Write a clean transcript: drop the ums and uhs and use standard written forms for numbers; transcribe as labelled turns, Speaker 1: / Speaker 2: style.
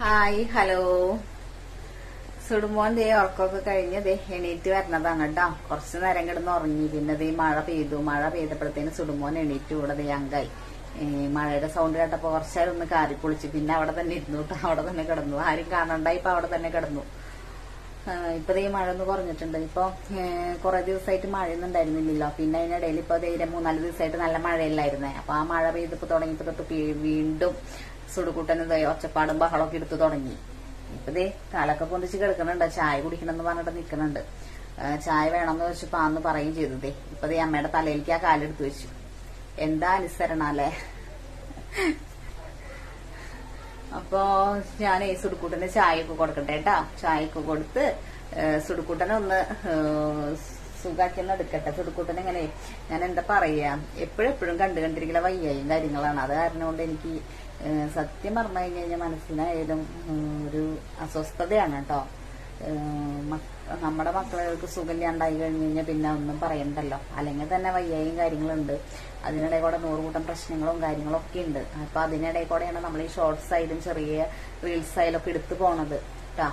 Speaker 1: Hi hello. സുടുമോൻ ദേ ഉറക്കമൊക്കെ കഴിഞ്ഞ് ദേ എണീറ്റ് വരണതാണ് കേട്ടോ. കുറച്ചു നേരം കിടന്ന് ഉറങ്ങി. പിന്നെ ദേ മഴ പെയ്തു. മഴ പെയ്തപ്പോഴത്തേന് സുടുമോൻ എണീറ്റ് കൂടെ ദേ അങ്കായി. മഴയുടെ സൗണ്ട് കേട്ടപ്പോ കുറച്ചേരം ഒന്ന് കാറി പൊളിച്ചു. പിന്നെ അവിടെ തന്നെ ഇരുന്നു കേട്ടോ. അവിടെ തന്നെ കിടന്നു. ആരും കാണണ്ടായി. ഇപ്പൊ അവിടെ തന്നെ കിടന്നു. ഇപ്പൊ ദേ മഴ ഒന്ന് കുറഞ്ഞിട്ടുണ്ട്. ഇപ്പൊ കുറെ ദിവസമായിട്ട് മഴയൊന്നും ഉണ്ടായിരുന്നില്ലല്ലോ. പിന്നെ അതിനിടയിൽ ഇപ്പൊ ദേ 3-4 ദിവസമായിട്ട് നല്ല മഴയില്ലായിരുന്നേ. അപ്പൊ ആ മഴ പെയ്തപ്പോ തുടങ്ങിയപ്പോ തൊട്ട് വീണ്ടും സുടുകൂട്ടന് ഒച്ചപ്പാടും ബഹളമൊക്കെ എടുത്തു തുടങ്ങി. ഇപ്പൊ ദേ കാലൊക്കെ പൊന്തിച്ച് കിടക്കുന്നുണ്ട്. ചായ കുടിക്കണം എന്ന് പറഞ്ഞിട്ട് നിൽക്കുന്നുണ്ട്. ചായ വേണമെന്ന് വെച്ചപ്പോ ആന്ന് പറയുകയും ചെയ്തു. ദേ ഇപ്പൊ ദേ അമ്മയുടെ തലയിലേക്ക് ആ കാലെടുത്ത് വെച്ചു. എന്താ അനുസരണ അല്ലേ. അപ്പോ ഞാൻ സുടുക്കൂട്ടന് ചായയൊക്കെ കൊടുക്കട്ടെ കേട്ടാ. ചായയൊക്കെ കൊടുത്ത് സുടുക്കൂട്ടനെ ഒന്ന് സുഖാക്കിയൊന്ന് എടുക്കട്ടെ. സുടുക്കൂട്ടൻ ഇങ്ങനെ ഞാൻ എന്താ പറയാ, എപ്പോഴെപ്പോഴും കണ്ടിരിക്കുന്ന വയ്യായും കാര്യങ്ങളാണ്. അത് കാരണം കൊണ്ട് എനിക്ക് സത്യം പറഞ്ഞു കഴിഞ്ഞാൽ മനസ്സിനായാലും ഒരു അസ്വസ്ഥതയാണ് കേട്ടോ. നമ്മുടെ മക്കൾക്ക് സുഖമില്ലാണ്ടായി കഴിഞ്ഞു കഴിഞ്ഞാൽ പിന്നെ ഒന്നും പറയണ്ടല്ലോ. അല്ലെങ്കിൽ തന്നെ വയ്യായും കാര്യങ്ങളുണ്ട്. അതിനിടെ കൂടെ 100 കൂട്ടം പ്രശ്നങ്ങളും കാര്യങ്ങളും ഒക്കെ ഉണ്ട്. അപ്പൊ അതിനിടെ കൂടെയാണ് നമ്മൾ ഈ ഷോർട്സ് ആയാലും ചെറിയ റീൽസ് ആയാലും ഒക്കെ എടുത്തു പോണത് കേട്ടോ.